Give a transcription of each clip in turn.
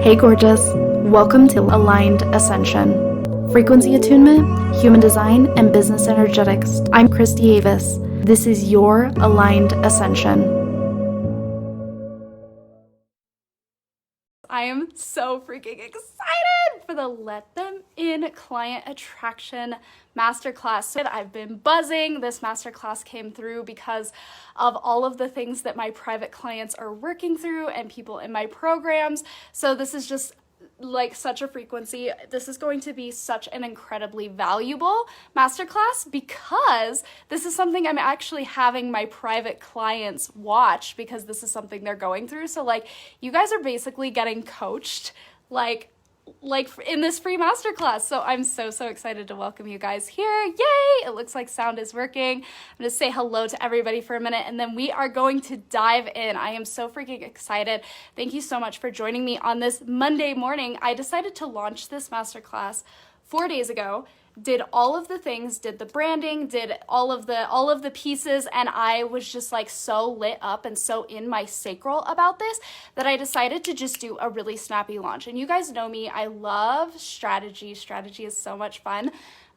Hey gorgeous, welcome to Aligned Ascension. Frequency attunement, human design, and business energetics. I'm Christy Avis. This is your Aligned Ascension. I am so freaking excited for the Let Them In Client Attraction Masterclass. I've been buzzing. This masterclass came through because of all of the things that my private clients are working through and people in my programs. So this is just like such a frequency. This is going to be such an incredibly valuable masterclass because this is something I'm actually having my private clients watch because this is something they're going through. So like you guys are basically getting coached like in this free masterclass. So I'm so excited to welcome you guys here. Yay! It looks like sound is working. I'm going to say hello to everybody for a minute and then we are going to dive in. I am so freaking excited. Thank you so much for joining me on this Monday morning. I decided to launch this masterclass 4 days ago. Did all of the things, did the branding, did all of the pieces, and I was just like so lit up and so in my sacral about this that I decided to just do a really snappy launch. And you guys know me, I love strategy. Strategy is so much fun.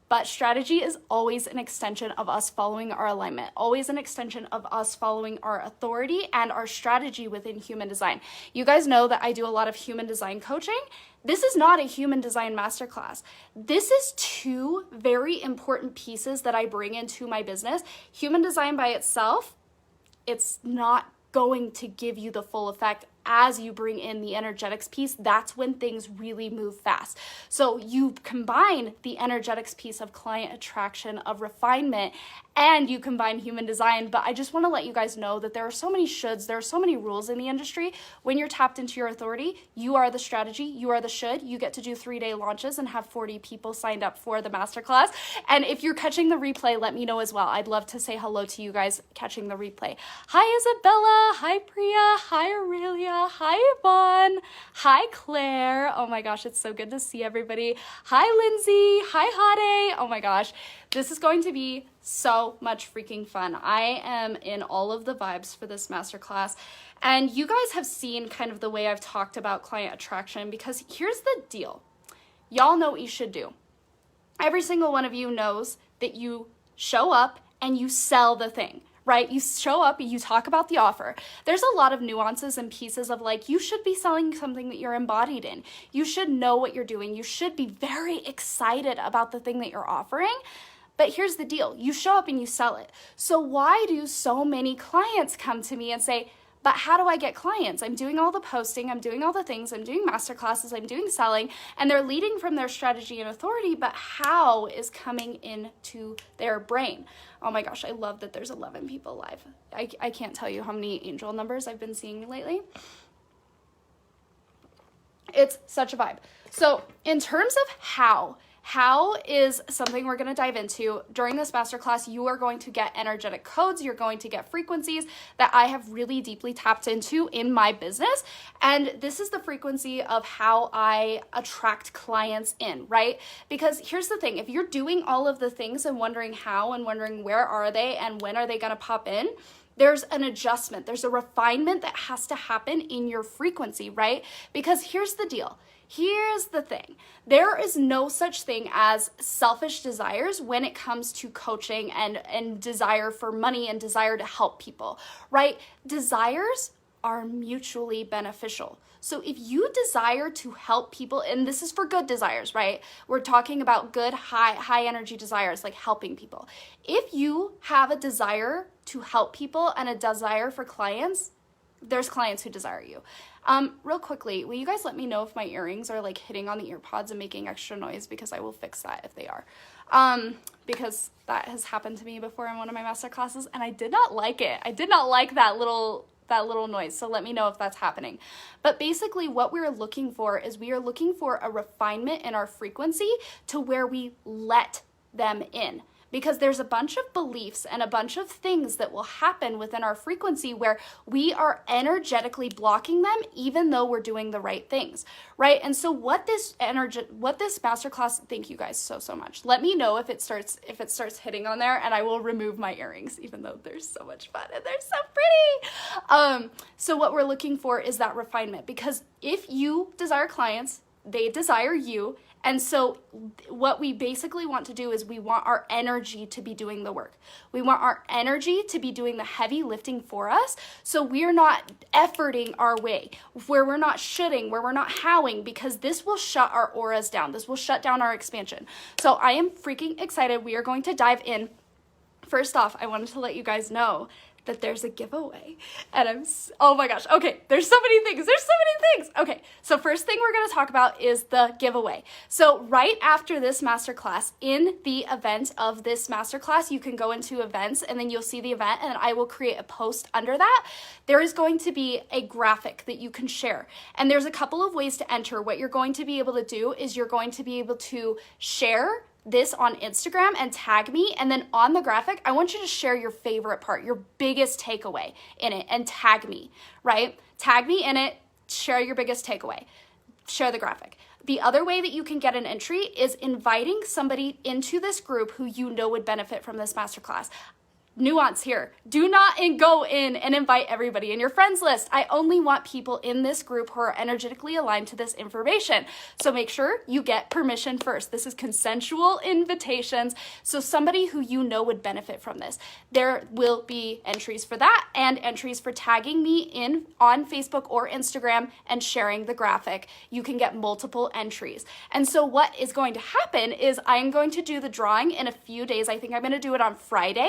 But strategy is always an extension of us following our alignment, always an extension of us following our authority and our strategy within human design. You guys know that I do a lot of human design coaching. This is not a human design masterclass. This is two very important pieces that I bring into my business. Human design by itself, it's not going to give you the full effect. As you bring in the energetics piece, that's when things really move fast. So you combine the energetics piece of client attraction, of refinement, and you combine human design. But I just want to let you guys know that there are so many shoulds, there are so many rules in the industry. When you're tapped into your authority, you are the strategy, you are the should. You get to do 3-day launches and have 40 people signed up for the masterclass. And if you're catching the replay, let me know as well. I'd love to say hello to you guys catching the replay. Hi Isabella, hi Priya, hi Aurelia. Hi Yvonne, hi Claire, oh my gosh, it's so good to see everybody. Hi Lindsay, hi Hade, oh my gosh, this is going to be so much freaking fun. I am in all of the vibes for this masterclass, and you guys have seen kind of the way I've talked about client attraction because here's the deal. Y'all know what you should do. Every single one of you knows that you show up and you sell the thing. Right? You show up, you talk about the offer. There's a lot of nuances and pieces of like, you should be selling something that you're embodied in. You should know what you're doing. You should be very excited about the thing that you're offering. But here's the deal. You show up and you sell it. So why do so many clients come to me and say, but how do I get clients? I'm doing all the posting, I'm doing all the things, I'm doing masterclasses, I'm doing selling, and they're leading from their strategy and authority, but how is coming into their brain? Oh my gosh, I love that there's 11 people live. I can't tell you how many angel numbers I've been seeing lately. It's such a vibe. So in terms of how is something we're going to dive into. During this masterclass, you are going to get energetic codes. You're going to get frequencies that I have really deeply tapped into in my business. And this is the frequency of how I attract clients in, right? Because here's the thing. If you're doing all of the things and wondering how and wondering where are they and when are they going to pop in, there's an adjustment. There's a refinement that has to happen in your frequency, right? Because here's the deal. Here's the thing. There is no such thing as selfish desires when it comes to coaching and desire for money and desire to help people, right? Desires are mutually beneficial. So if you desire to help people, and this is for good desires, right? We're talking about good, high energy desires, like helping people. If you have a desire to help people and a desire for clients, there's clients who desire you. Real quickly, will you guys let me know if my earrings are like hitting on the ear pods and making extra noise, because I will fix that if they are. Because that has happened to me before in one of my master classes and I did not like it. I did not like that little noise. So let me know if that's happening. But basically what we're looking for is we are looking for a refinement in our frequency to where we let them in. because there's a bunch of beliefs and a bunch of things that will happen within our frequency where we are energetically blocking them even though we're doing the right things, right? And so what this masterclass, thank you guys so much. Let me know if it starts hitting on there, and I will remove my earrings, even though they're so much fun and they're so pretty. So what we're looking for is that refinement, because if you desire clients, they desire you. And so what we basically want to do is we want our energy to be doing the work. We want our energy to be doing the heavy lifting for us. So we're not efforting our way, where we're not shoulding, where we're not howing, because this will shut our auras down. This will shut down our expansion. So I am freaking excited. We are going to dive in. First off, I wanted to let you guys know that there's a giveaway, and oh my gosh, okay, there's so many things. Okay, so first thing we're going to talk about is the giveaway. So right after this masterclass, in the event of this masterclass, you can go into events, and then you'll see the event, and I will create a post under that. There is going to be a graphic that you can share, and there's a couple of ways to enter. What you're going to be able to do is you're going to be able to share this on Instagram and tag me, and then on the graphic, I want you to share your favorite part, your biggest takeaway in it, and tag me, right? Tag me in it, share your biggest takeaway, share the graphic. The other way that you can get an entry is inviting somebody into this group who you know would benefit from this masterclass. Nuance here. Do not go in and invite everybody in your friends list. I only want people in this group who are energetically aligned to this information. So make sure you get permission first. This is consensual invitations. So somebody who you know would benefit from this. There will be entries for that and entries for tagging me in on Facebook or Instagram and sharing the graphic. You can get multiple entries. And so what is going to happen is I'm going to do the drawing in a few days. I think I'm going to do it on Friday.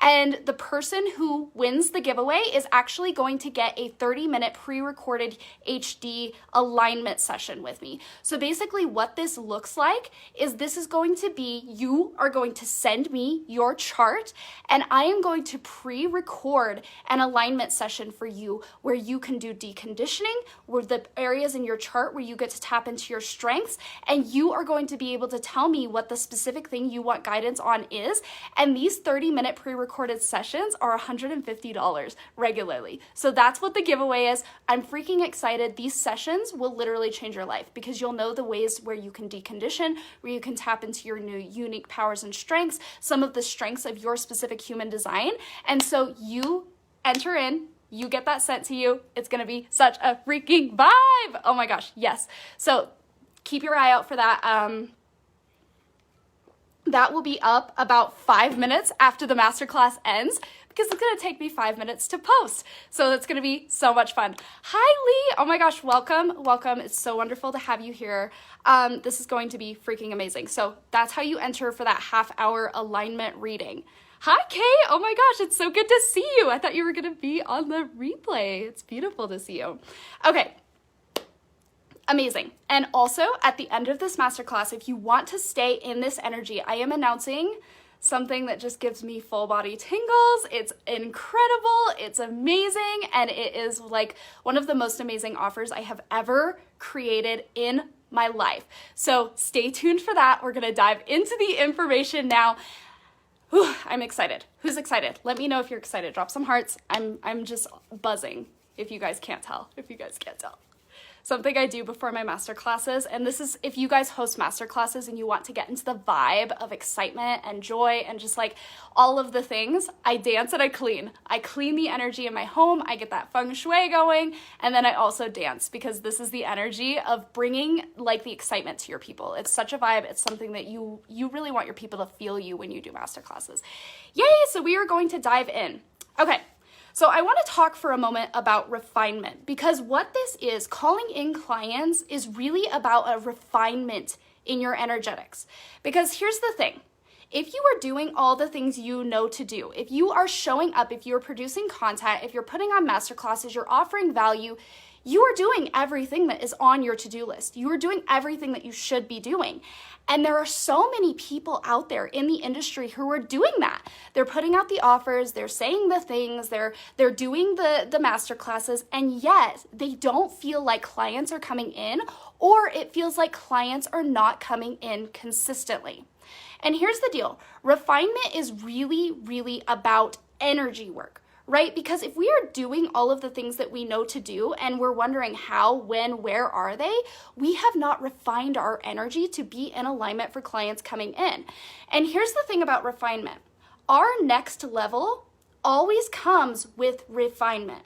And the person who wins the giveaway is actually going to get a 30-minute pre-recorded HD alignment session with me. So basically what this looks like is this is going to be, you are going to send me your chart, and I am going to pre-record an alignment session for you where you can do deconditioning, where the areas in your chart where you get to tap into your strengths, and you are going to be able to tell me what the specific thing you want guidance on is. And these 30-minute pre-recorded sessions are $150 regularly. So that's what the giveaway is. I'm freaking excited. These sessions will literally change your life because you'll know the ways where you can decondition, where you can tap into your new unique powers and strengths, some of the strengths of your specific human design. And so you enter in, you get that sent to you. It's going to be such a freaking vibe. Oh my gosh. Yes. So keep your eye out for that. That will be up about 5 minutes after the masterclass ends because it's going to take me 5 minutes to post. So that's going to be so much fun. Hi, Lee. Oh my gosh. Welcome. It's so wonderful to have you here. This is going to be freaking amazing. So that's how you enter for that half-hour alignment reading. Hi, Kay. Oh my gosh. It's so good to see you. I thought you were going to be on the replay. It's beautiful to see you. Okay. Amazing. And also at the end of this masterclass, if you want to stay in this energy, I am announcing something that just gives me full body tingles. It's incredible. It's amazing. And it is like one of the most amazing offers I have ever created in my life. So stay tuned for that. We're going to dive into the information now. Whew, I'm excited. Who's excited? Let me know if you're excited. Drop some hearts. I'm just buzzing if you guys can't tell. Something I do before my master classes, and this is if you guys host master classes and you want to get into the vibe of excitement and joy and just like all of the things, I dance and I clean. I clean the energy in my home, I get that feng shui going, and then I also dance because this is the energy of bringing like the excitement to your people. It's such a vibe. It's something that you really want your people to feel you when you do master classes. Yay, so we are going to dive in. Okay. So I want to talk for a moment about refinement because what this is, calling in clients, is really about a refinement in your energetics. Because here's the thing. If you are doing all the things you know to do, if you are showing up, if you're producing content, if you're putting on masterclasses, you're offering value, you are doing everything that is on your to-do list. You are doing everything that you should be doing. And there are so many people out there in the industry who are doing that. They're putting out the offers, they're saying the things, they're doing the master classes, and yet they don't feel like clients are coming in, or it feels like clients are not coming in consistently. And here's the deal. Refinement is really, really about energy work, right? Because if we are doing all of the things that we know to do and we're wondering how, when, where are they, we have not refined our energy to be in alignment for clients coming in. And here's the thing about refinement. Our next level always comes with refinement.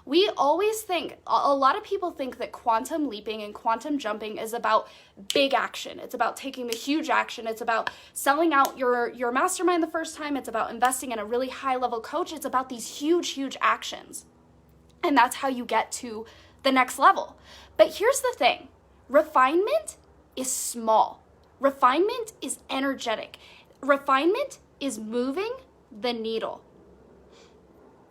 We always think, a lot of people think that quantum leaping and quantum jumping is about big action. It's about taking the huge action. It's about selling out your mastermind the first time. It's about investing in a really high level coach. It's about these huge, huge actions. And that's how you get to the next level. But here's the thing. Refinement is small. Refinement is energetic. Refinement is moving the needle.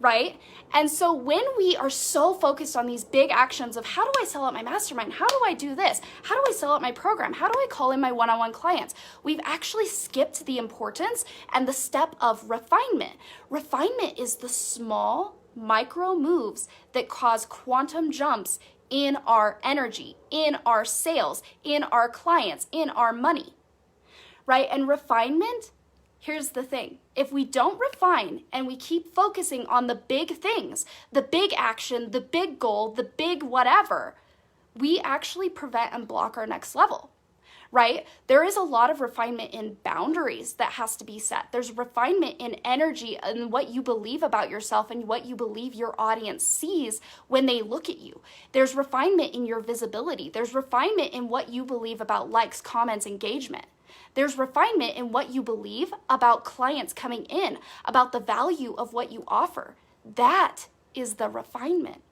Right? And so when we are so focused on these big actions of how do I sell out my mastermind? How do I do this? How do I sell out my program? How do I call in my one-on-one clients? We've actually skipped the importance and the step of refinement. Refinement is the small micro moves that cause quantum jumps in our energy, in our sales, in our clients, in our money. Right? And refinement, here's the thing. If we don't refine and we keep focusing on the big things, the big action, the big goal, the big whatever, we actually prevent and block our next level, right? There is a lot of refinement in boundaries that has to be set. There's refinement in energy and what you believe about yourself and what you believe your audience sees when they look at you. There's refinement in your visibility. There's refinement in what you believe about likes, comments, engagement. There's refinement in what you believe about clients coming in, about the value of what you offer. That is the refinement,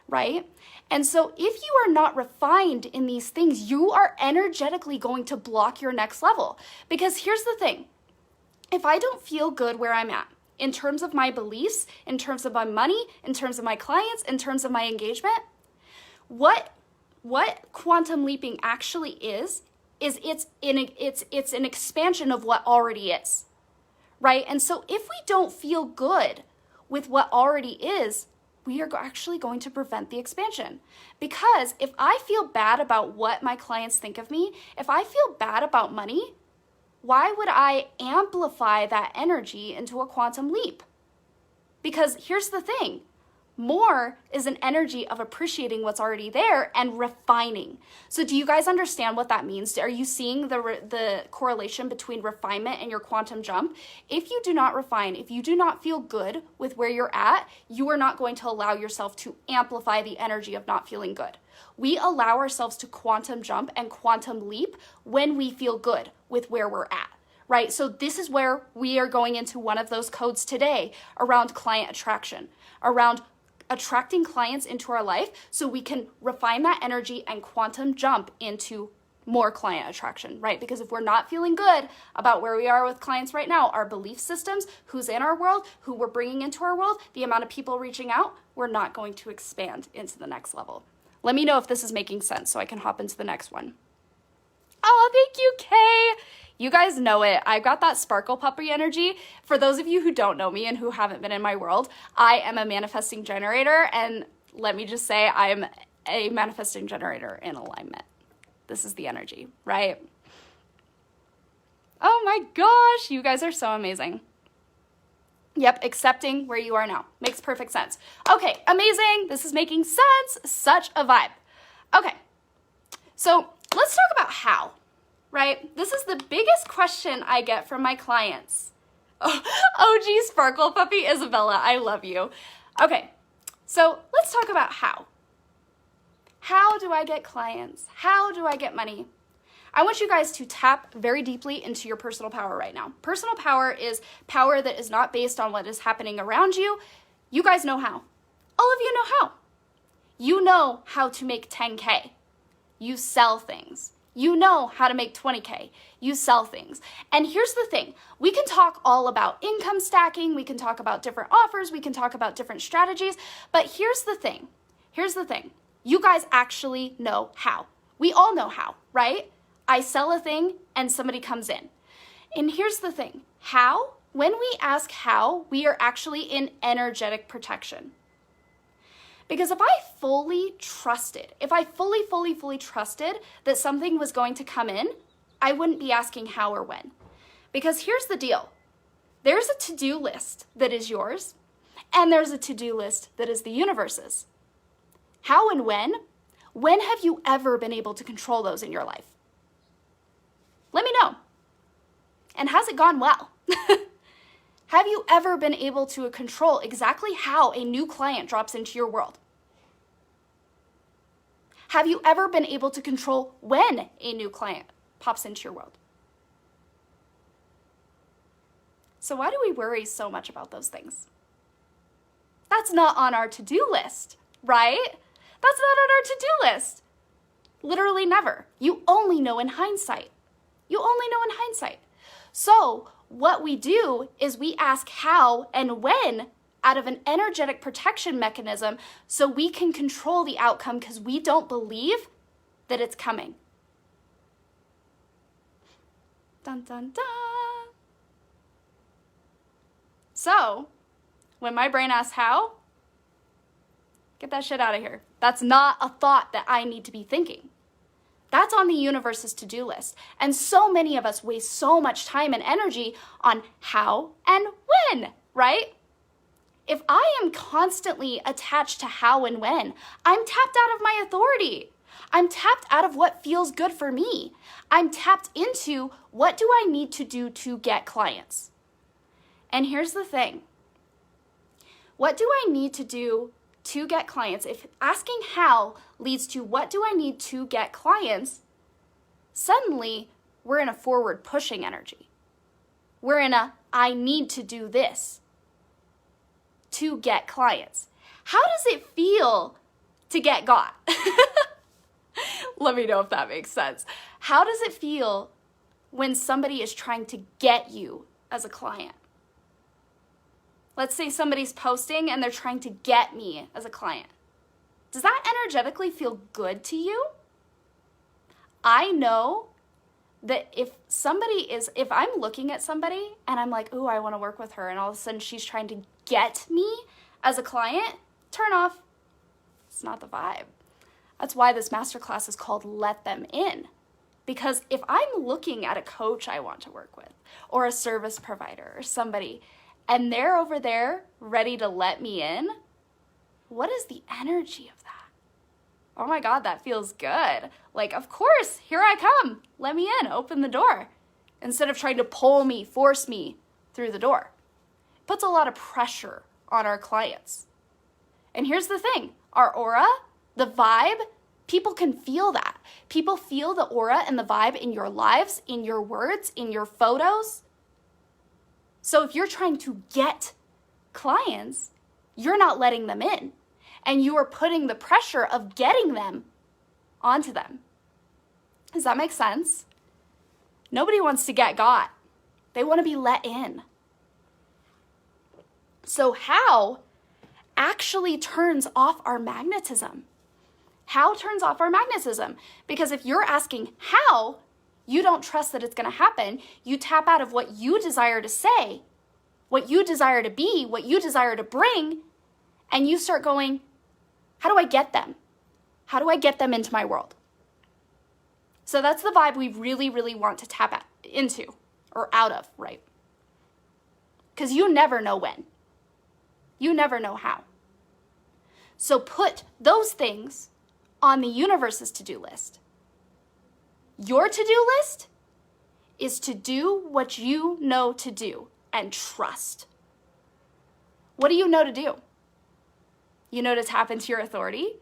right? And so if you are not refined in these things, you are energetically going to block your next level. Because here's the thing. If I don't feel good where I'm at, in terms of my beliefs, in terms of my money, in terms of my clients, in terms of my engagement, what quantum leaping actually is it's an expansion of what already is, right? And so if we don't feel good with what already is, we are actually going to prevent the expansion. Because if I feel bad about what my clients think of me, if I feel bad about money, why would I amplify that energy into a quantum leap? Because here's the thing. More is an energy of appreciating what's already there and refining. So do you guys understand what that means? Are you seeing the correlation between refinement and your quantum jump? If you do not refine, if you do not feel good with where you're at, you are not going to allow yourself to amplify the energy of not feeling good. We allow ourselves to quantum jump and quantum leap when we feel good with where we're at. Right? So this is where we are going into one of those codes today around client attraction, around attracting clients into our life so we can refine that energy and quantum jump into more client attraction, right? Because if we're not feeling good about where we are with clients right now, our belief systems, who's in our world, who we're bringing into our world, the amount of people reaching out, we're not going to expand into the next level. Let me know if this is making sense so I can hop into the next one. Oh, thank you, Kay. You guys know it. I got that sparkle puppy energy. For those of you who don't know me and who haven't been in my world, I am a manifesting generator. And let me just say, I'm a manifesting generator in alignment. This is the energy, right? Oh my gosh, you guys are so amazing. Yep, accepting where you are now. Makes perfect sense. Okay, amazing. This is making sense. Such a vibe. Okay, so let's talk about how. Right? This is the biggest question I get from my clients. Oh, OG Sparkle Puppy Isabella, I love you. Okay, so let's talk about how. How do I get clients? How do I get money? I want you guys to tap very deeply into your personal power right now. Personal power is power that is not based on what is happening around you. You guys know how. All of you know how. You know how to make 10K. You sell things. You know how to make 20K. You sell things. And here's the thing. We can talk all about income stacking. We can talk about different offers. We can talk about different strategies. But here's the thing. Here's the thing. You guys actually know how. We all know how, right? I sell a thing and somebody comes in. And here's the thing. How? When we ask how, we are actually in energetic protection. Because if I fully trusted, if I fully trusted that something was going to come in, I wouldn't be asking how or when. Because here's the deal. There's a to-do list that is yours, and there's a to-do list that is the universe's. How and when? When have you ever been able to control those in your life? Let me know. And has it gone well? Have you ever been able to control exactly how a new client drops into your world? Have you ever been able to control when a new client pops into your world? So why do we worry so much about those things? That's not on our to-do list, right? That's not on our to-do list. Literally never. You only know in hindsight. You only know in hindsight. So what we do is we ask how and when out of an energetic protection mechanism so we can control the outcome because we don't believe that it's coming. Dun, dun, dun. So, when my brain asks how, get that shit out of here. That's not a thought that I need to be thinking. That's on the universe's to-do list. And so many of us waste so much time and energy on how and when, right? If I am constantly attached to how and when, I'm tapped out of my authority. I'm tapped out of what feels good for me. I'm tapped into what do I need to do to get clients. And here's the thing. What do I need to do to get clients? If asking how leads to what do I need to get clients, suddenly we're in a forward pushing energy. We're in a I need to do this to get clients. How does it feel to get got? Let me know if that makes sense. How does it feel when somebody is trying to get you as a client? Let's say somebody's posting and they're trying to get me as a client. Does that energetically feel good to you? I know that if I'm looking at somebody and I'm like, ooh, I want to work with her, and all of a sudden she's trying to get me as a client, turn off. It's not the vibe. That's why this masterclass is called Let Them In. Because if I'm looking at a coach I want to work with, or a service provider, or somebody, and they're over there ready to let me in, what is the energy of that? Oh my God, that feels good. Like, of course, here I come. Let me in, open the door. Instead of trying to pull me, force me through the door. It puts a lot of pressure on our clients. And here's the thing, our aura, the vibe, people can feel that. People feel the aura and the vibe in your lives, in your words, in your photos. So if you're trying to get clients, you're not letting them in. And you are putting the pressure of getting them onto them. Does that make sense? Nobody wants to get got. They want to be let in. So how actually turns off our magnetism? How turns off our magnetism? Because if you're asking how, you don't trust that it's going to happen. You tap out of what you desire to say, what you desire to be, what you desire to bring, and you start going, how do I get them? How do I get them into my world? So that's the vibe we really, really want to tap into or out of, right? Because you never know when. You never know how. So put those things on the universe's to-do list. Your to-do list is to do what you know to do and trust. What do you know to do? You know to tap into your authority.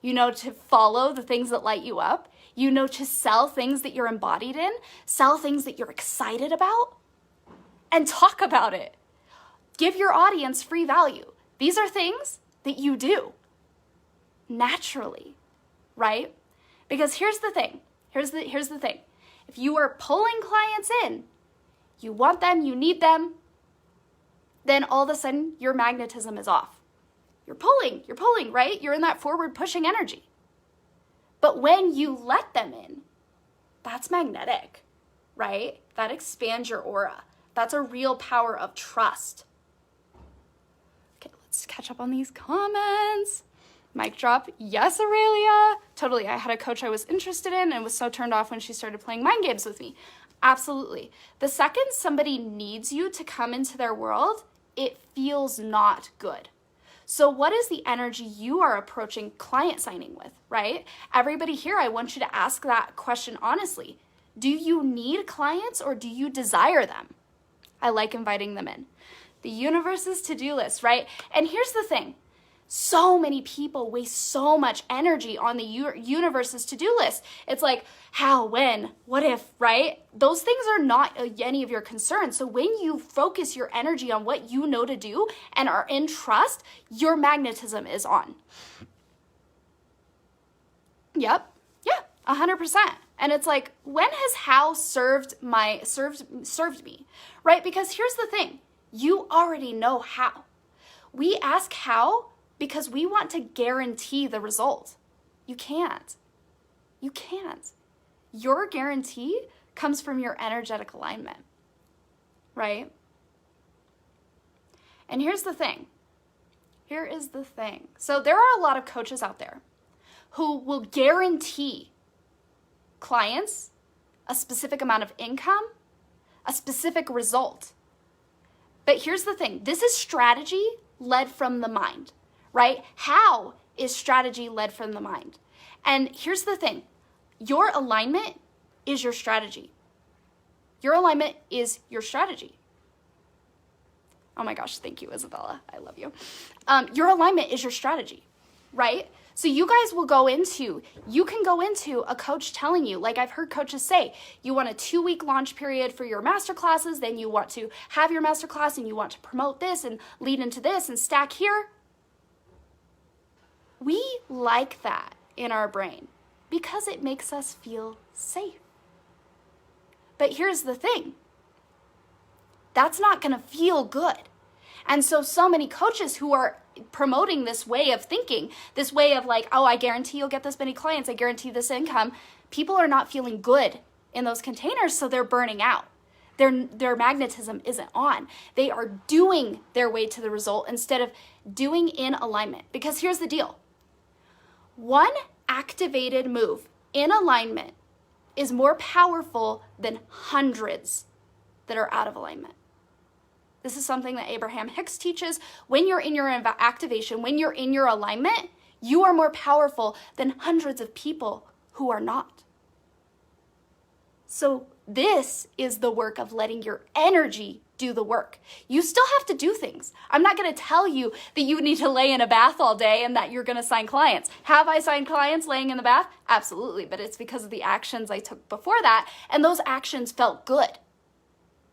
You know to follow the things that light you up. You know to sell things that you're embodied in, sell things that you're excited about, and talk about it. Give your audience free value. These are things that you do naturally, right? Because here's the thing. Here's the thing. If you are pulling clients in, you want them, you need them, then all of a sudden your magnetism is off. You're pulling, right? You're in that forward pushing energy. But when you let them in, that's magnetic, right? That expands your aura. That's a real power of trust. Okay, let's catch up on these comments. Mic drop. Yes, Aurelia. Totally. I had a coach I was interested in and was so turned off when she started playing mind games with me. Absolutely. The second somebody needs you to come into their world, it feels not good. So what is the energy you are approaching client signing with, right? Everybody here, I want you to ask that question honestly. Do you need clients or do you desire them? I like inviting them in. The universe's to-do list, right? And here's the thing. So many people waste so much energy on the universe's to-do list. It's like, how, when, what if, right? Those things are not any of your concerns. So when you focus your energy on what you know to do and are in trust, your magnetism is on. Yep. Yeah, 100%. And it's like, when has how served me, right? Because here's the thing. You already know how. We ask how because we want to guarantee the result. You can't. You can't. Your guarantee comes from your energetic alignment, right? And here's the thing. Here is the thing. So there are a lot of coaches out there who will guarantee clients a specific amount of income, a specific result. But here's the thing. This is strategy led from the mind, right? How is strategy led from the mind? And here's the thing. Your alignment is your strategy. Your alignment is your strategy. Oh my gosh, thank you, Isabella. I love you. Your alignment is your strategy, right? So you guys will you can go into a coach telling you, like I've heard coaches say, you want a 2-week launch period for your masterclasses, then you want to have your masterclass and you want to promote this and lead into this and stack here. We like that in our brain because it makes us feel safe. But here's the thing. That's not going to feel good. And so many coaches who are promoting this way of thinking, this way of like, oh, I guarantee you'll get this many clients, I guarantee this income, people are not feeling good in those containers, so they're burning out. Their magnetism isn't on. They are doing their way to the result instead of doing in alignment. Because here's the deal. One activated move in alignment is more powerful than hundreds that are out of alignment. This is something that Abraham Hicks teaches. When you're in your activation, when you're in your alignment, you are more powerful than hundreds of people who are not. So this is the work of letting your energy do the work. You still have to do things. I'm not going to tell you that you need to lay in a bath all day and that you're going to sign clients. Have I signed clients laying in the bath? Absolutely, but it's because of the actions I took before that, and those actions felt good.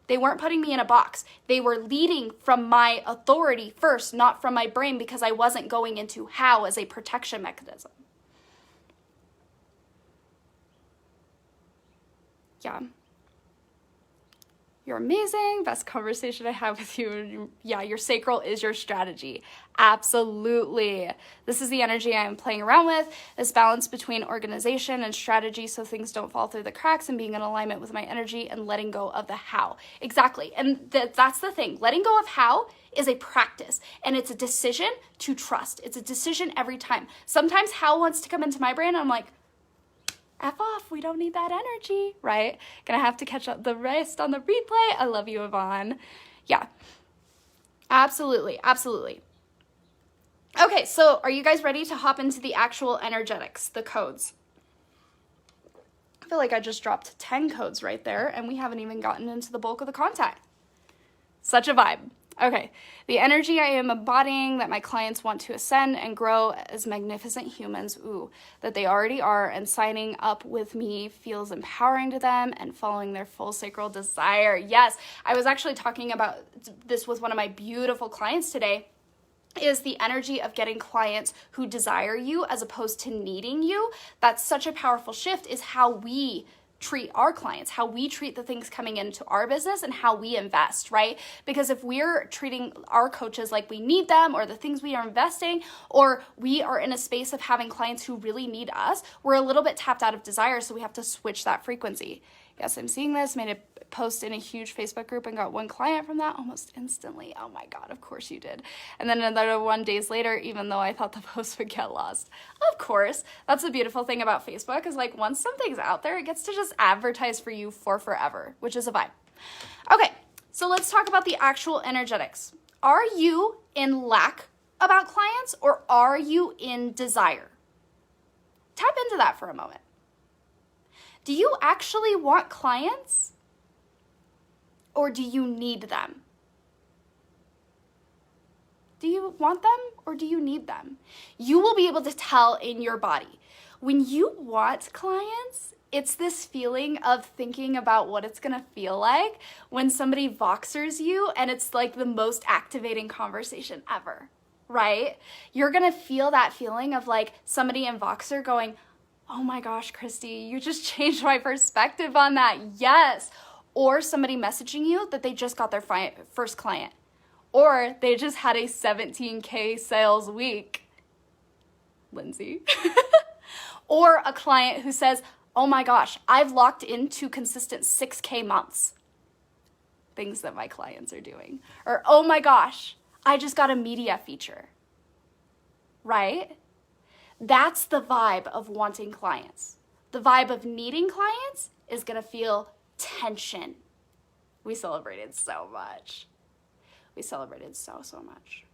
They weren't putting me in a box. They were leading from my authority first, not from my brain, because I wasn't going into how as a protection mechanism. Yeah. You're amazing. Best conversation I have with you. Yeah, your sacral is your strategy. Absolutely. This is the energy I'm playing around with, this balance between organization and strategy so things don't fall through the cracks and being in alignment with my energy and letting go of the how. Exactly. And that's the thing. Letting go of how is a practice and it's a decision to trust. It's a decision every time. Sometimes how wants to come into my brain and I'm like, F off, we don't need that energy, right? Gonna have to catch up the rest on the replay. I love you, Yvonne. Yeah, absolutely, absolutely. Okay, so are you guys ready to hop into the actual energetics, the codes? I feel like I just dropped 10 codes right there and we haven't even gotten into the bulk of the content. Such a vibe. Okay, the energy I am embodying that my clients want to ascend and grow as magnificent humans, that they already are, and signing up with me feels empowering to them and following their full sacral desire. Yes, I was actually talking about this with one of my beautiful clients today, is the energy of getting clients who desire you as opposed to needing you. That's such a powerful shift, is how we treat our clients, how we treat the things coming into our business and how we invest, right? Because if we're treating our coaches like we need them or the things we are investing, or we are in a space of having clients who really need us, we're a little bit tapped out of desire, so we have to switch that frequency. Yes, I'm seeing this. Made a post in a huge Facebook group and got one client from that almost instantly. Oh my God, of course you did. And then another one days later, even though I thought the post would get lost. Of course, that's the beautiful thing about Facebook is like once something's out there, it gets to just advertise for you for forever, which is a vibe. Okay, so let's talk about the actual energetics. Are you in lack about clients or are you in desire? Tap into that for a moment. Do you actually want clients or do you need them? Do you want them or do you need them? You will be able to tell in your body. When you want clients, it's this feeling of thinking about what it's gonna feel like when somebody Voxers you and it's like the most activating conversation ever, right? You're gonna feel that feeling of like somebody in Voxer going, oh my gosh, Christy, you just changed my perspective on that. Yes. Or somebody messaging you that they just got their first client. Or they just had a 17K sales week. Lindsay. Or a client who says, oh my gosh, I've locked into consistent 6K months. Things that my clients are doing. Or, oh my gosh, I just got a media feature. Right? That's the vibe of wanting clients. The vibe of needing clients is gonna feel tension. We celebrated so much. We celebrated so much.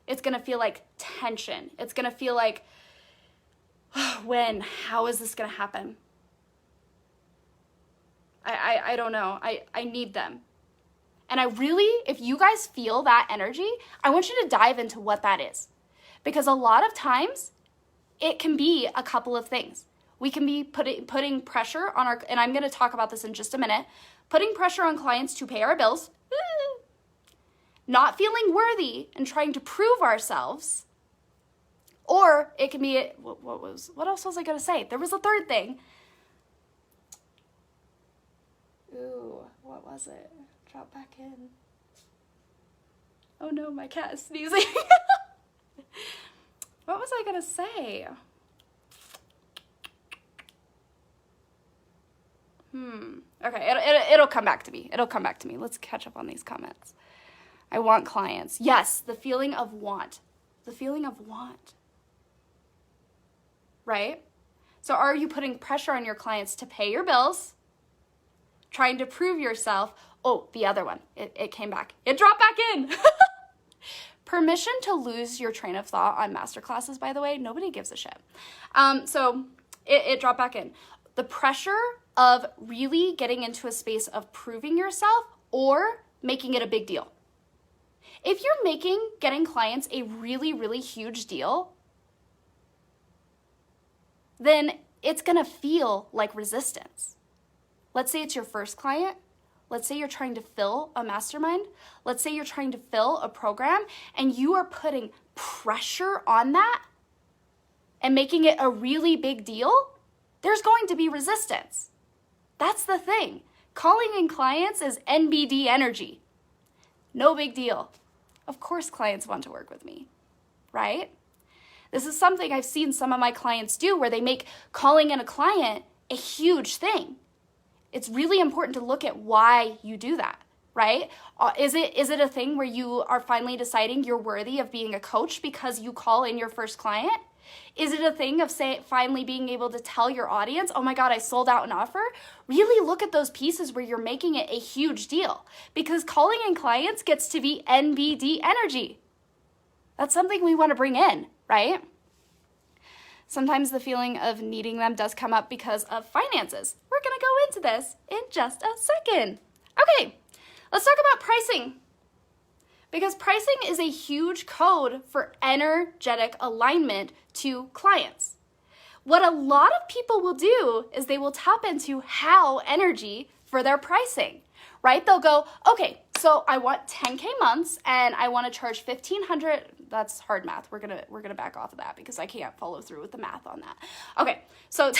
It's gonna feel like tension. It's gonna feel like, when? How is this gonna happen? I don't know. I need them. And I really, if you guys feel that energy, I want you to dive into what that is. Because a lot of times, it can be a couple of things. We can be putting pressure on our, and I'm going to talk about this in just a minute, putting pressure on clients to pay our bills, not feeling worthy and trying to prove ourselves, or it can be, what else was I going to say? There was a third thing. Ooh, what was it? Drop back in. Oh no, my cat is sneezing. What was I gonna say? Okay, it'll come back to me. It'll come back to me. Let's catch up on these comments. I want clients. Yes, the feeling of want. The feeling of want. Right? So are you putting pressure on your clients to pay your bills? Trying to prove yourself? Oh, the other one. It came back. It dropped back in. Permission to lose your train of thought on masterclasses, by the way. Nobody gives a shit. So it dropped back in. The pressure of really getting into a space of proving yourself or making it a big deal. If you're making getting clients a really, really huge deal, then it's gonna feel like resistance. Let's say it's your first client. Let's say you're trying to fill a mastermind. Let's say you're trying to fill a program and you are putting pressure on that and making it a really big deal. There's going to be resistance. That's the thing. Calling in clients is NBD energy. No big deal. Of course clients want to work with me, right? This is something I've seen some of my clients do where they make calling in a client a huge thing. It's really important to look at why you do that, right? Is it a thing where you are finally deciding you're worthy of being a coach because you call in your first client? Is it a thing of finally being able to tell your audience, oh my God, I sold out an offer? Really look at those pieces where you're making it a huge deal because calling in clients gets to be NBD energy. That's something we want to bring in, right? Sometimes the feeling of needing them does come up because of finances. We're going to go into this in just a second. Okay, let's talk about pricing. Because pricing is a huge code for energetic alignment to clients. What a lot of people will do is they will tap into how energy for their pricing, right? They'll go, okay, so I want 10K months and I want to charge $1,500. That's hard math. We're gonna back off of that because I can't follow through with the math on that. Okay, so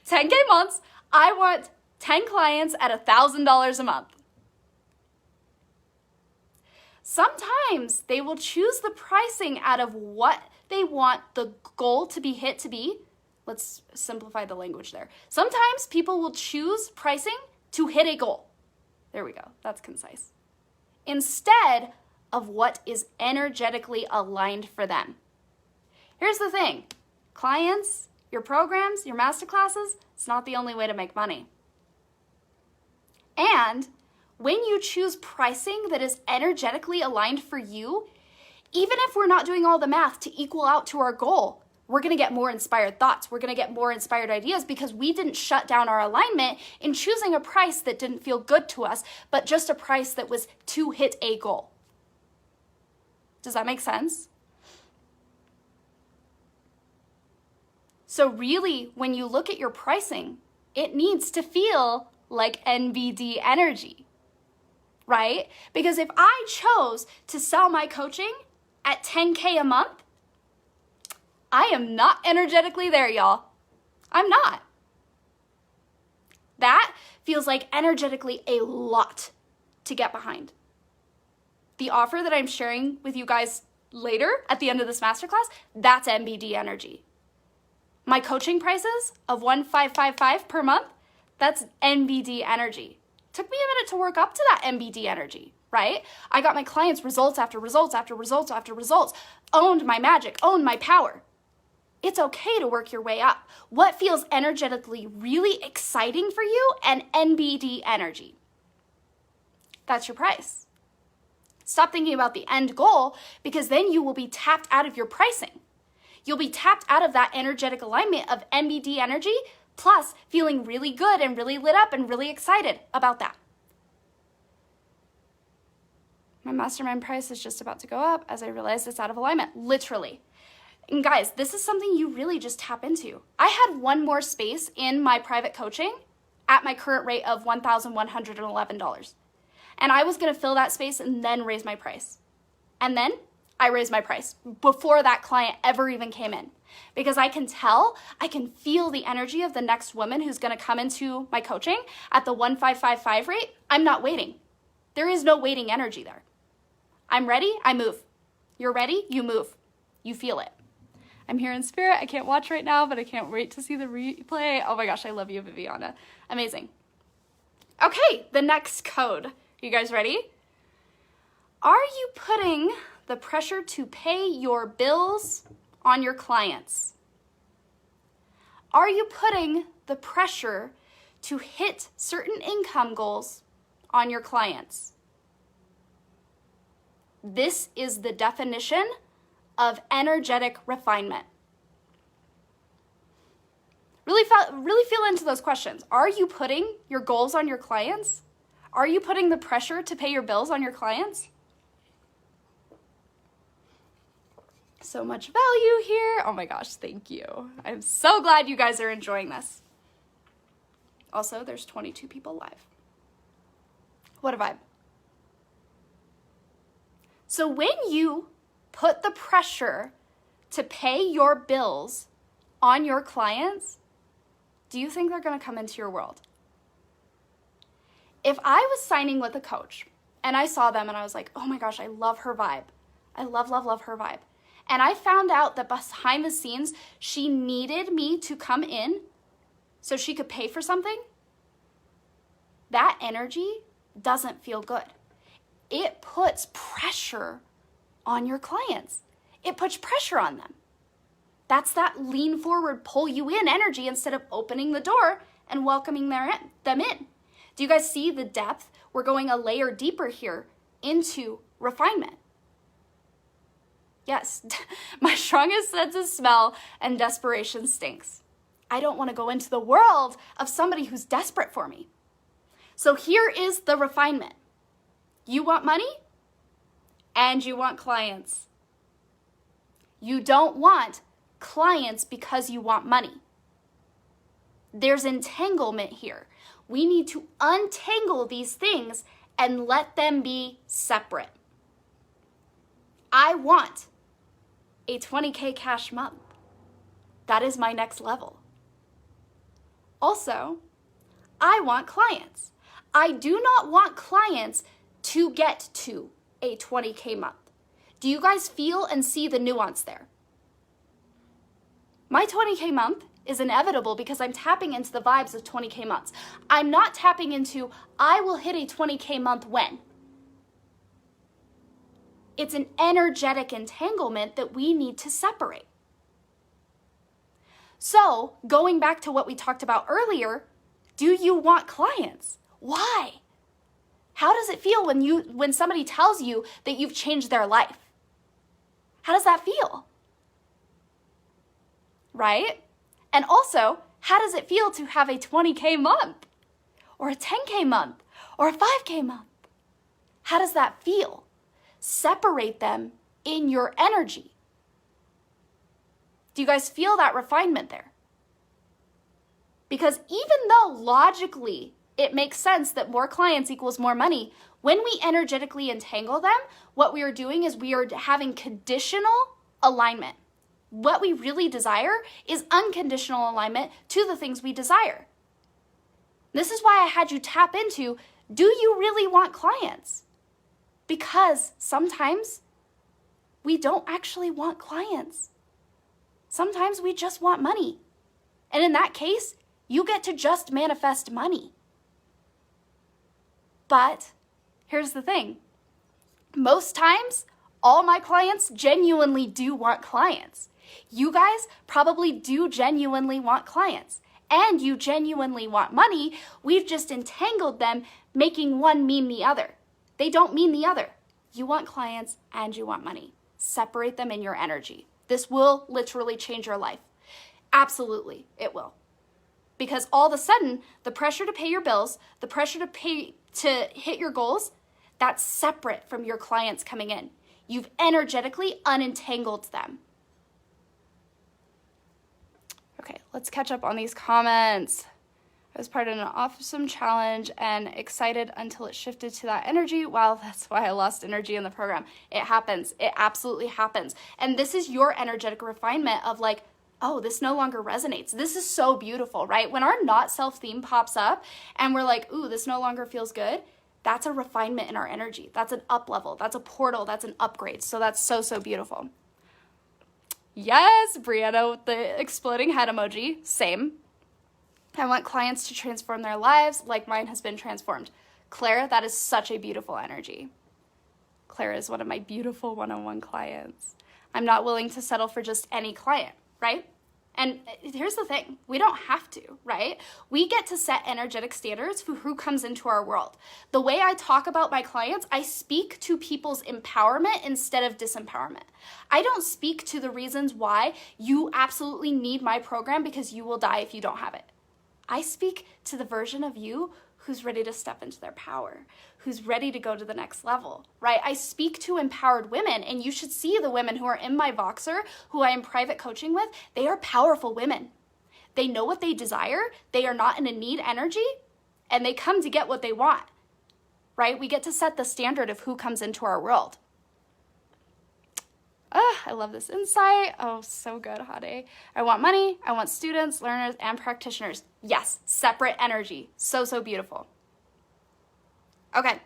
10K months. I want 10 clients at $1,000 a month. Sometimes they will choose the pricing out of what they want the goal to be hit to be Let's simplify the language there. Sometimes people will choose pricing to hit a goal. There we go. That's concise. Instead of what is energetically aligned for them. Here's the thing. Clients, your programs, your masterclasses, it's not the only way to make money. And when you choose pricing that is energetically aligned for you, even if we're not doing all the math to equal out to our goal, we're going to get more inspired thoughts. We're going to get more inspired ideas because we didn't shut down our alignment in choosing a price that didn't feel good to us, but just a price that was to hit a goal. Does that make sense? So really, when you look at your pricing, it needs to feel like NBD energy, right? Because if I chose to sell my coaching at $10K a month, I am not energetically there, y'all. I'm not. That feels like energetically a lot to get behind. The offer that I'm sharing with you guys later at the end of this masterclass, that's NBD energy. My coaching prices of $1,555 per month, that's NBD energy. Took me a minute to work up to that NBD energy, right? I got my clients results after results after results after results, owned my magic, owned my power. It's okay to work your way up. What feels energetically really exciting for you and NBD energy? That's your price. Stop thinking about the end goal because then you will be tapped out of your pricing. You'll be tapped out of that energetic alignment of NBD energy, plus feeling really good and really lit up and really excited about that. My mastermind price is just about to go up as I realize it's out of alignment, literally. And guys, this is something you really just tap into. I had one more space in my private coaching at my current rate of $1,111. And I was gonna fill that space and then raise my price. And then I raised my price before that client ever even came in. Because I can tell, I can feel the energy of the next woman who's gonna come into my coaching at the 1,555 rate. I'm not waiting. There is no waiting energy there. I'm ready, I move. You're ready, you move. You feel it. I'm here in spirit. I can't watch right now, but I can't wait to see the replay. Oh my gosh, I love you, Viviana. Amazing. Okay, the next code. You guys ready? Are you putting the pressure to pay your bills on your clients? Are you putting the pressure to hit certain income goals on your clients? This is the definition of energetic refinement. Really feel into those questions. Are you putting your goals on your clients? Are you putting the pressure to pay your bills on your clients? So much value here. Oh my gosh, thank you. I'm so glad you guys are enjoying this. Also, there's 22 people live. What a vibe. So when you put the pressure to pay your bills on your clients, do you think they're going to come into your world? If I was signing with a coach and I saw them and I was like, oh my gosh, I love her vibe. I love her vibe. And I found out that behind the scenes, she needed me to come in so she could pay for something. That energy doesn't feel good. It puts pressure on your clients. It puts pressure on them. That's that lean forward, pull you in energy instead of opening the door and welcoming them in. Do you guys see the depth? We're going a layer deeper here into refinement. Yes, my strongest sense of smell and desperation stinks. I don't want to go into the world of somebody who's desperate for me. So here is the refinement. You want money and you want clients. You don't want clients because you want money. There's entanglement here. We need to untangle these things and let them be separate. I want a 20K cash month. That is my next level. Also, I want clients. I do not want clients to get to a 20K month. Do you guys feel and see the nuance there? My 20K month is inevitable because I'm tapping into the vibes of 20K months. I'm not tapping into, I will hit a 20K month when. It's an energetic entanglement that we need to separate. So, going back to what we talked about earlier, do you want clients? Why? How does it feel when somebody tells you that you've changed their life? How does that feel? Right? And also, how does it feel to have a 20K month or a 10K month or a 5K month? How does that feel? Separate them in your energy. Do you guys feel that refinement there? Because even though logically it makes sense that more clients equals more money, when we energetically entangle them, what we are doing is we are having conditional alignment. What we really desire is unconditional alignment to the things we desire. This is why I had you tap into, do you really want clients? Because sometimes we don't actually want clients. Sometimes we just want money. And in that case, you get to just manifest money. But here's the thing. Most times, all my clients genuinely do want clients. You guys probably do genuinely want clients. And you genuinely want money. We've just entangled them, making one mean the other. They don't mean the other. You want clients and you want money. Separate them in your energy. This will literally change your life. Absolutely, it will. Because all of a sudden, the pressure to pay your bills, the pressure to hit your goals, that's separate from your clients coming in. You've energetically unentangled them. Okay, let's catch up on these comments. I was part of an awesome challenge and excited until it shifted to that energy. Wow, that's why I lost energy in the program. It happens. It absolutely happens. And this is your energetic refinement of like, oh, this no longer resonates. This is so beautiful, right? When our not self theme pops up and we're like, ooh, this no longer feels good, that's a refinement in our energy. That's an up level. That's a portal. That's an upgrade. So that's so, so beautiful. Yes, Brianna with the exploding head emoji. Same. I want clients to transform their lives like mine has been transformed. Claire, that is such a beautiful energy. Claire is one of my beautiful one-on-one clients. I'm not willing to settle for just any client, right? And here's the thing, we don't have to, right? We get to set energetic standards for who comes into our world. The way I talk about my clients, I speak to people's empowerment instead of disempowerment. I don't speak to the reasons why you absolutely need my program because you will die if you don't have it. I speak to the version of you who's ready to step into their power, who's ready to go to the next level, right? I speak to empowered women, and you should see the women who are in my Voxer, who I am private coaching with. They are powerful women. They know what they desire. They are not in a need energy, and they come to get what they want, right? We get to set the standard of who comes into our world. I love this insight. Oh, so good, Hade. I want money. I want students, learners, and practitioners. Yes, separate energy. So, so beautiful. Okay.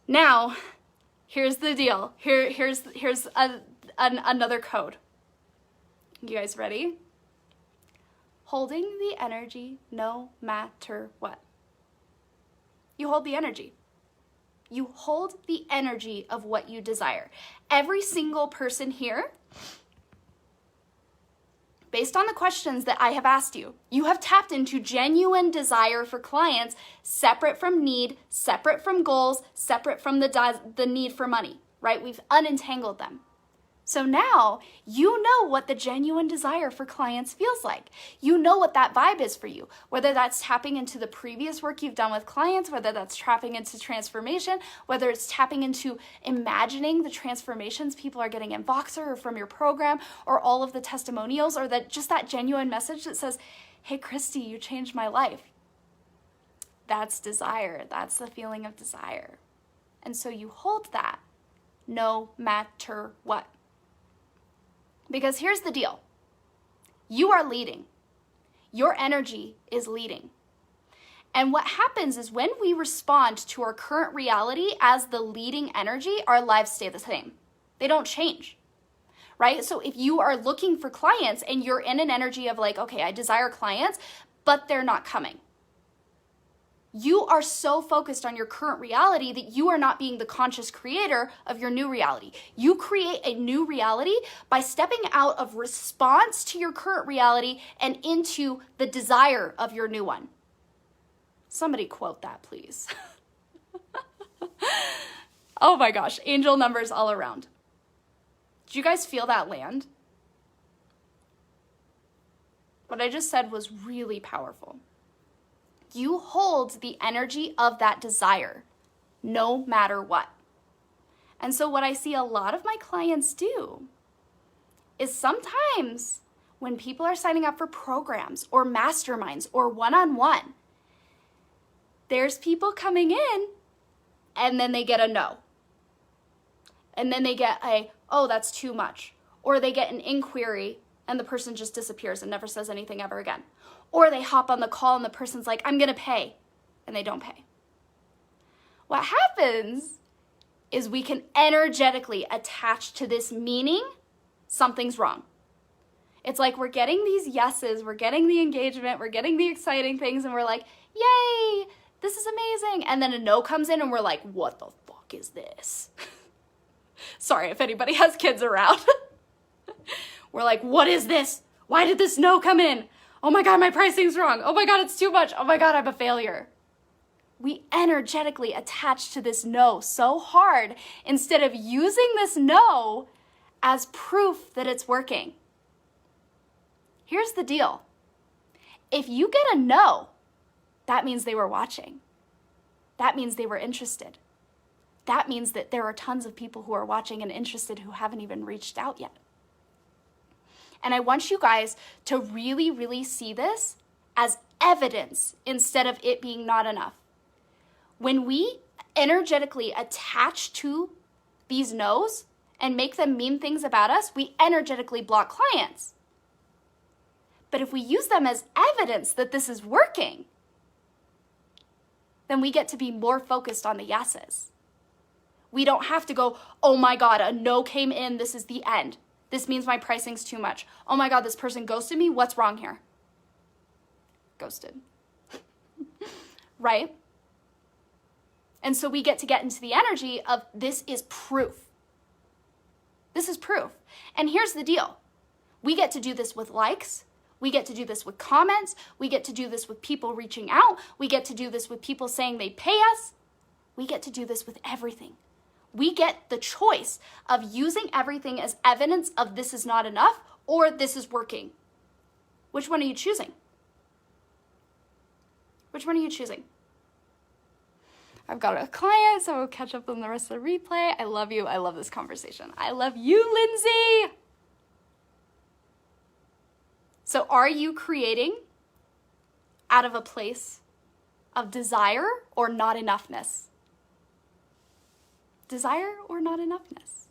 Now, here's the deal. Here's another code. You guys ready? Holding the energy no matter what. You hold the energy. You hold the energy of what you desire. Every single person here, based on the questions that I have asked you, you have tapped into genuine desire for clients, separate from need, separate from goals, separate from the need for money, right? We've unentangled them. So now you know what the genuine desire for clients feels like. You know what that vibe is for you, whether that's tapping into the previous work you've done with clients, whether that's tapping into transformation, whether it's tapping into imagining the transformations people are getting in Voxer or from your program, or all of the testimonials, or that just that genuine message that says, hey, Christy, you changed my life. That's desire. That's the feeling of desire. And so you hold that no matter what. Because here's the deal. You are leading. Your energy is leading. And what happens is when we respond to our current reality as the leading energy, our lives stay the same. They don't change, right? So if you are looking for clients and you're in an energy of like, okay, I desire clients, but they're not coming. You are so focused on your current reality that you are not being the conscious creator of your new reality. You create a new reality by stepping out of response to your current reality and into the desire of your new one. Somebody quote that, please. Oh my gosh, angel numbers all around. Did you guys feel that land? What I just said was really powerful. You hold the energy of that desire, no matter what. And so what I see a lot of my clients do is sometimes when people are signing up for programs or masterminds or one-on-one, there's people coming in and then they get a no. And then they get a, oh, that's too much. Or they get an inquiry and the person just disappears and never says anything ever again. Or they hop on the call and the person's like, I'm gonna pay, and they don't pay. What happens is we can energetically attach to this meaning something's wrong. It's like we're getting these yeses, we're getting the engagement, we're getting the exciting things, and we're like, yay, this is amazing. And then a no comes in and we're like, what the fuck is this? Sorry if anybody has kids around. We're like, what is this? Why did this no come in? Oh my God, my pricing's wrong. Oh my God, it's too much. Oh my God, I'm a failure. We energetically attach to this no so hard instead of using this no as proof that it's working. Here's the deal. If you get a no, that means they were watching. That means they were interested. That means that there are tons of people who are watching and interested who haven't even reached out yet. And I want you guys to really, really see this as evidence instead of it being not enough. When we energetically attach to these no's and make them mean things about us, we energetically block clients. But if we use them as evidence that this is working, then we get to be more focused on the yeses. We don't have to go, oh my God, a no came in, this is the end. This means my pricing's too much. Oh my God, this person ghosted me. What's wrong here? Ghosted. Right? And so we get into the energy of this is proof. This is proof. And here's the deal. We get to do this with likes. We get to do this with comments. We get to do this with people reaching out. We get to do this with people saying they pay us. We get to do this with everything. We get the choice of using everything as evidence of this is not enough or this is working. Which one are you choosing? Which one are you choosing? I've got a client, so I'll catch up on the rest of the replay. I love you. I love this conversation. I love you, Lindsay. So are you creating out of a place of desire or not enoughness? Desire or not enoughness?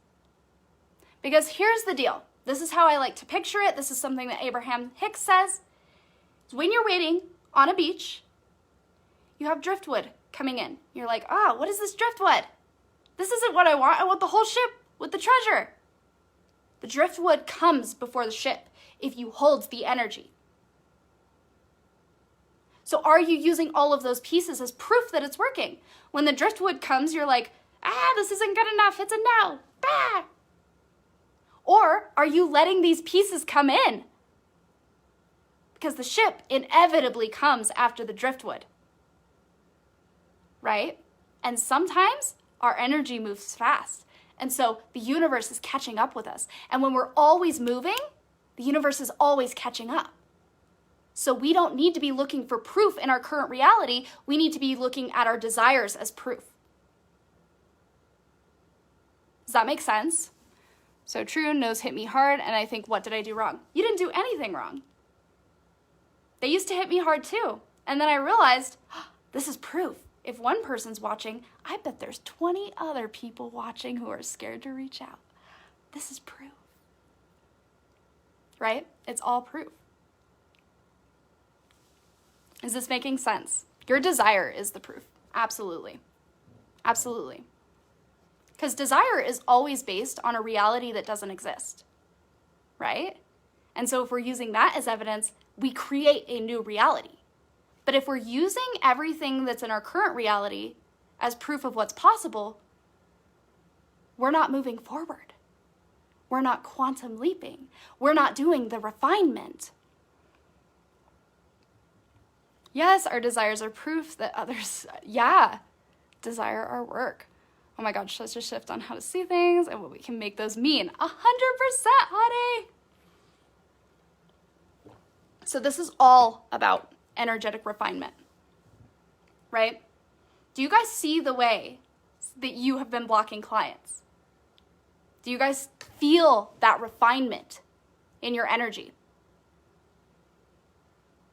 Because here's the deal. This is how I like to picture it. This is something that Abraham Hicks says. It's when you're waiting on a beach, you have driftwood coming in. You're like, what is this driftwood? This isn't what I want. I want the whole ship with the treasure. The driftwood comes before the ship if you hold the energy. So are you using all of those pieces as proof that it's working? When the driftwood comes, you're like, this isn't good enough. It's a no. Bah. Or are you letting these pieces come in? Because the ship inevitably comes after the driftwood. Right? And sometimes our energy moves fast. And so the universe is catching up with us. And when we're always moving, the universe is always catching up. So we don't need to be looking for proof in our current reality. We need to be looking at our desires as proof. Does that make sense? So true, no's hit me hard, and I think, what did I do wrong? You didn't do anything wrong. They used to hit me hard too. And then I realized, this is proof. If one person's watching, I bet there's 20 other people watching who are scared to reach out. This is proof. Right? It's all proof. Is this making sense? Your desire is the proof. Absolutely. Absolutely. Because desire is always based on a reality that doesn't exist. right? And so if we're using that as evidence, we create a new reality. But if we're using everything that's in our current reality as proof of what's possible, we're not moving forward. We're not quantum leaping. We're not doing the refinement. Yes, our desires are proof that others, desire our work. Oh my God, let's just shift on how to see things and what we can make those mean. 100%, honey. So this is all about energetic refinement, right? Do you guys see the way that you have been blocking clients? Do you guys feel that refinement in your energy?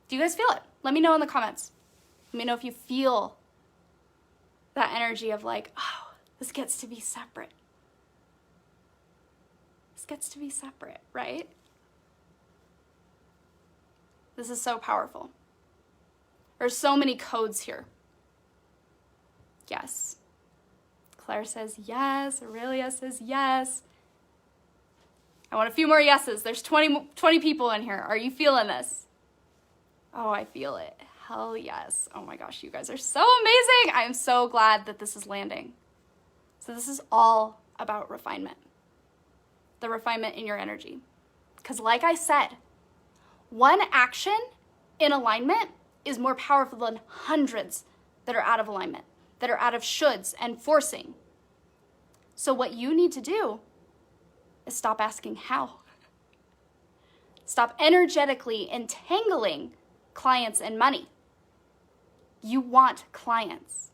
Do you guys feel it? Let me know in the comments. Let me know if you feel that energy of like, oh, this gets to be separate. This gets to be separate, right? This is so powerful. There's so many codes here. Yes. Claire says yes. Aurelia says yes. I want a few more yeses. There's 20 people in here. Are you feeling this? Oh, I feel it. Hell yes. Oh my gosh, you guys are so amazing. I am so glad that this is landing. So this is all about refinement. The refinement in your energy. Because like I said, one action in alignment is more powerful than hundreds that are out of alignment, that are out of shoulds and forcing. So what you need to do is stop asking how. Stop energetically entangling clients and money. You want clients.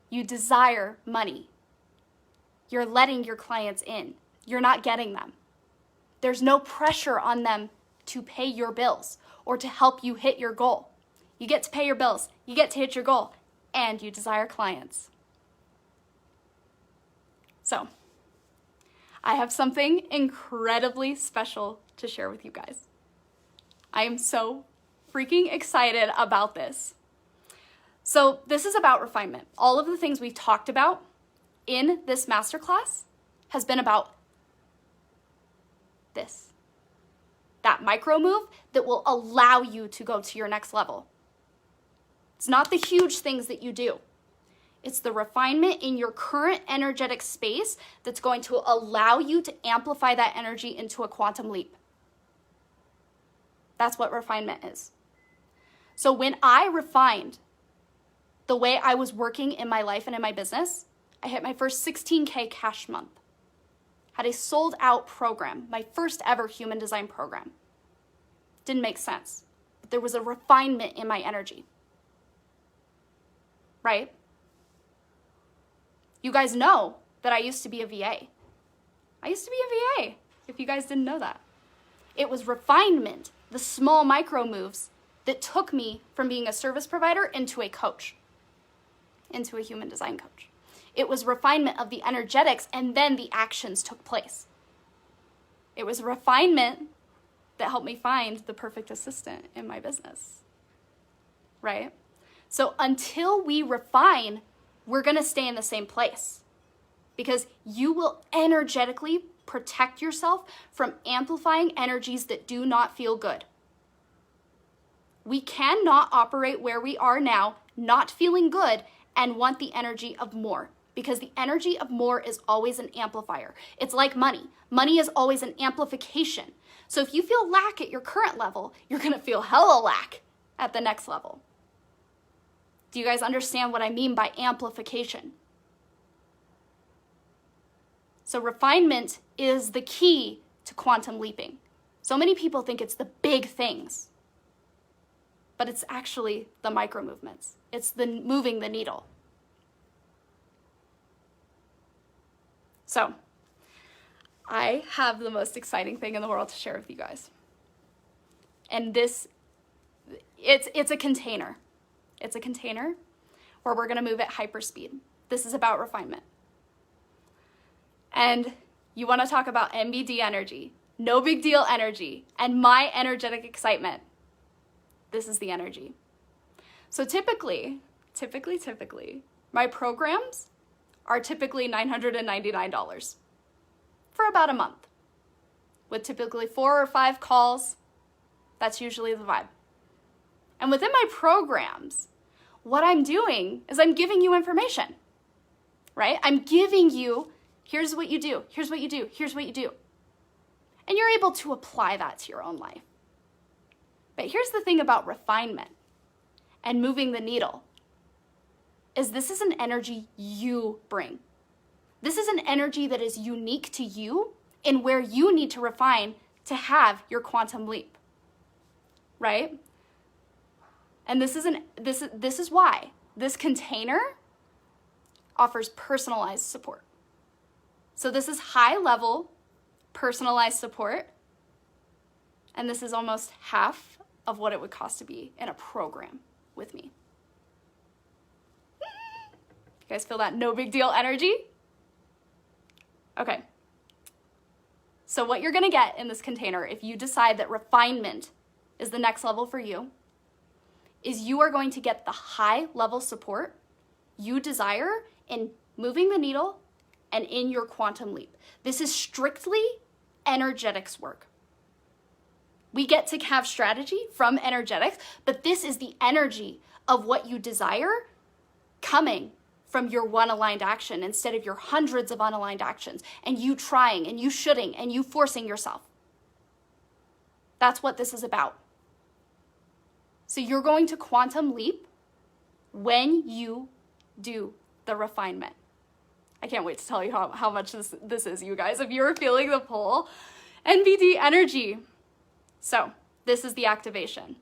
You desire money. You're letting your clients in. You're not getting them. There's no pressure on them to pay your bills or to help you hit your goal. You get to pay your bills, you get to hit your goal, and you desire clients. So, I have something incredibly special to share with you guys. I am so freaking excited about this. So this is about refinement. All of the things we've talked about in this masterclass has been about this. That micro move that will allow you to go to your next level. It's not the huge things that you do. It's the refinement in your current energetic space that's going to allow you to amplify that energy into a quantum leap. That's what refinement is. So when I refined the way I was working in my life and in my business, I hit my first 16K cash month. Had a sold out program, my first ever human design program. Didn't make sense, but there was a refinement in my energy. Right? You guys know that I used to be a VA. I used to be a VA, if you guys didn't know that. It was refinement, the small micro moves that took me from being a service provider into a coach, into a human design coach. It was refinement of the energetics, and then the actions took place. It was refinement that helped me find the perfect assistant in my business, right? So until we refine, we're gonna stay in the same place because you will energetically protect yourself from amplifying energies that do not feel good. We cannot operate where we are now, not feeling good, and want the energy of more, because the energy of more is always an amplifier. It's like money. Money is always an amplification. So if you feel lack at your current level, you're gonna feel hella lack at the next level. Do you guys understand what I mean by amplification? So refinement is the key to quantum leaping. So many people think it's the big things, but it's actually the micro movements. It's the moving the needle. So I have the most exciting thing in the world to share with you guys. And this, it's a container. It's a container where we're gonna move at hyperspeed. This is about refinement. And you wanna talk about NBD energy, no big deal energy, and my energetic excitement. This is the energy. So typically, my programs are typically $999 for about a month. with typically 4 or 5 calls. That's usually the vibe. And within my programs, what I'm doing is I'm giving you information, right? I'm giving you, here's what you do, here's what you do, here's what you do. And you're able to apply that to your own life. But here's the thing about refinement and moving the needle, is this is an energy you bring. This is an energy that is unique to you in where you need to refine to have your quantum leap, right? And this is why this container offers personalized support. So this is high level personalized support, and this is almost half of what it would cost to be in a program with me. You guys feel that no big deal energy? Okay. So what you're gonna get in this container, if you decide that refinement is the next level for you, is you are going to get the high level support you desire in moving the needle and in your quantum leap. This is strictly energetics work. We get to have strategy from energetics, but this is the energy of what you desire coming from your one aligned action instead of your hundreds of unaligned actions and you trying and you shoulding and you forcing yourself. That's what this is about. So you're going to quantum leap when you do the refinement. I can't wait to tell you how much this is, you guys, if you're feeling the pull. NBD energy. So this is the activation.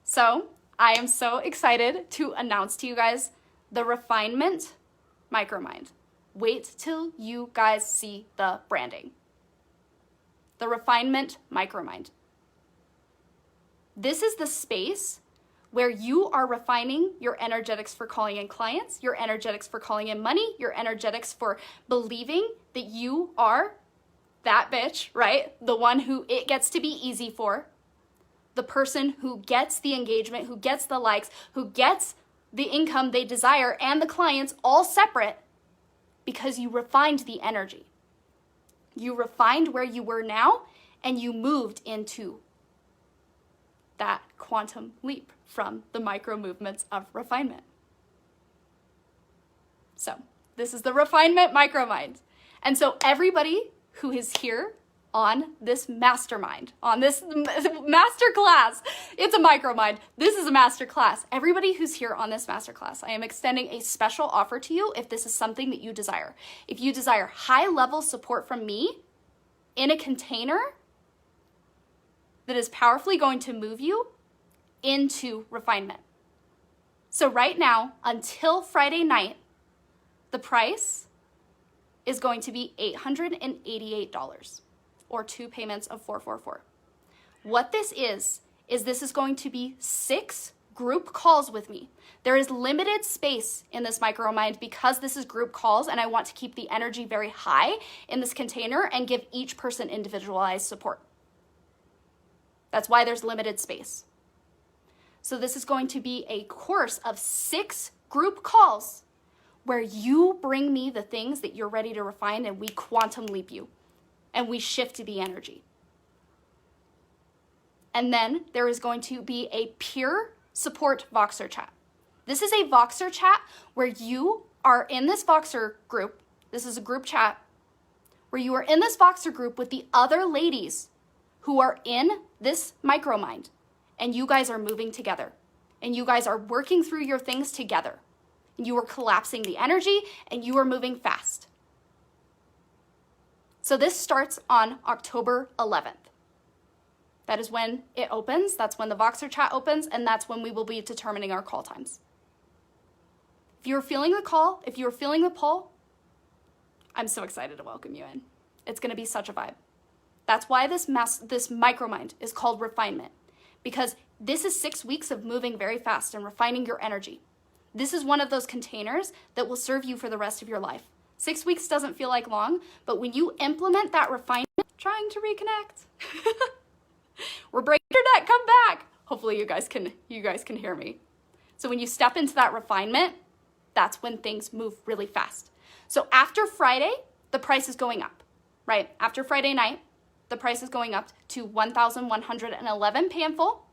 So I am so excited to announce to you guys the refinement micromind. Wait till you guys see the branding. The refinement micromind. This is the space where you are refining your energetics for calling in clients, your energetics for calling in money, your energetics for believing that you are that bitch, right? The one who it gets to be easy for, the person who gets the engagement, who gets the likes, who gets the income they desire, and the clients all separate because you refined the energy. You refined where you were now and you moved into that quantum leap from the micro movements of refinement. So this is the refinement micromind. And so everybody who is here on this mastermind, on this masterclass, it's a micromind. This is a masterclass. Everybody who's here on this masterclass, I am extending a special offer to you if this is something that you desire. If you desire high level support from me in a container that is powerfully going to move you into refinement. So right now, until Friday night, the price is going to be $888 or 2 payments of $444. What this is this is going to be 6 group calls with me. There is limited space in this micromind because this is group calls and I want to keep the energy very high in this container and give each person individualized support. That's why there's limited space. So this is going to be a course of 6 group calls where you bring me the things that you're ready to refine and we quantum leap you and we shift the energy. And then there is going to be a peer support Voxer chat. This is a Voxer chat where you are in this Voxer group. This is a group chat where you are in this Voxer group with the other ladies who are in this micromind, and you guys are moving together, and you guys are working through your things together, and you are collapsing the energy, and you are moving fast. So this starts on October 11th. That is when it opens, that's when the Voxer chat opens, and that's when we will be determining our call times. If you're feeling the call, if you're feeling the pull, I'm so excited to welcome you in. It's gonna be such a vibe. That's why this micromind is called refinement, because this is 6 weeks of moving very fast and refining your energy. This is one of those containers that will serve you for the rest of your life. 6 weeks doesn't feel like long, but when you implement that refinement, trying to reconnect. We're breaking internet, come back. Hopefully you guys can hear me. So when you step into that refinement, that's when things move really fast. So after Friday, the price is going up, right? After Friday night, the price is going up to $1,111 pay in full,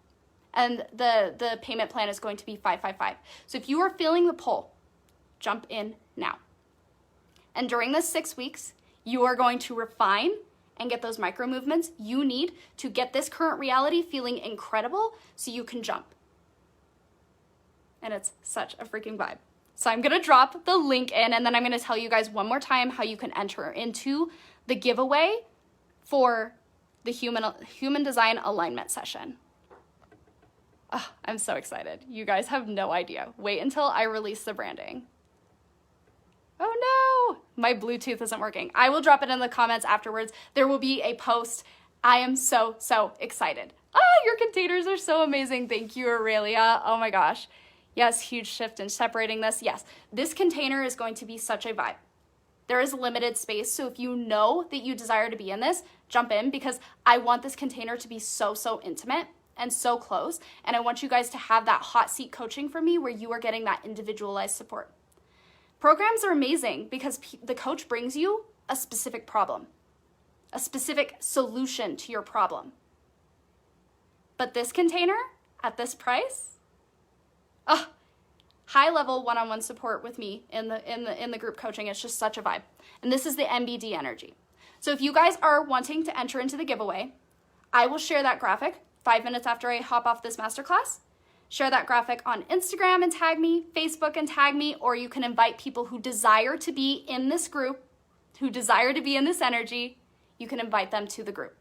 and the payment plan is going to be $555. So if you are feeling the pull, jump in now. And during this 6 weeks, you are going to refine and get those micro movements you need to get this current reality feeling incredible so you can jump. And it's such a freaking vibe. So I'm gonna drop the link in, and then I'm gonna tell you guys one more time how you can enter into the giveaway for the human design alignment session. Oh, I'm so excited. You guys have no idea. Wait until I release the branding. Oh no, my Bluetooth isn't working. I will drop it in the comments afterwards. There will be a post. I am so excited. Your containers are so amazing. Thank you, Aurelia. Oh my gosh. Yes, huge shift in separating this. Yes, this container is going to be such a vibe. There is limited space, so if you know that you desire to be in this, jump in, because I want this container to be so intimate and so close, and I want you guys to have that hot seat coaching from me where you are getting that individualized support. Programs are amazing because the coach brings you a specific problem, a specific solution to your problem. But this container at this price, high level one-on-one support with me in the group coaching. It's just such a vibe. And this is the MBD energy. So if you guys are wanting to enter into the giveaway, I will share that graphic 5 minutes after I hop off this masterclass. Share that graphic on Instagram and tag me, Facebook and tag me, or you can invite people who desire to be in this group, who desire to be in this energy. You can invite them to the group.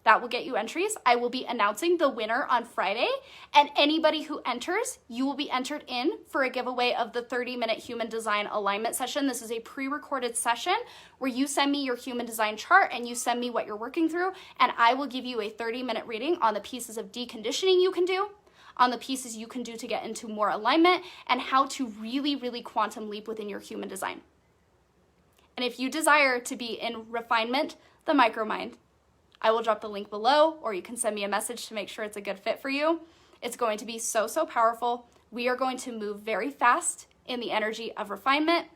That will get you entries. I will be announcing the winner on Friday, and anybody who enters, you will be entered in for a giveaway of the 30-minute human design alignment session. This is a pre-recorded session where you send me your human design chart and you send me what you're working through, and I will give you a 30-minute reading on the pieces of deconditioning you can do, on the pieces you can do to get into more alignment, and how to really quantum leap within your human design. And if you desire to be in refinement, the micromind, I will drop the link below, or you can send me a message to make sure it's a good fit for you. It's going to be so powerful. We are going to move very fast in the energy of refinement.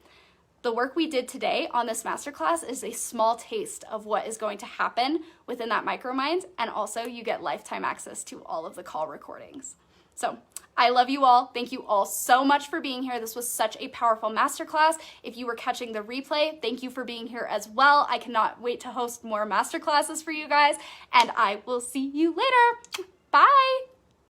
The work we did today on this masterclass is a small taste of what is going to happen within that micromind, and also you get lifetime access to all of the call recordings. So I love you all. Thank you all so much for being here. This was such a powerful masterclass. If you were catching the replay, thank you for being here as well. I cannot wait to host more masterclasses for you guys, and I will see you later. Bye.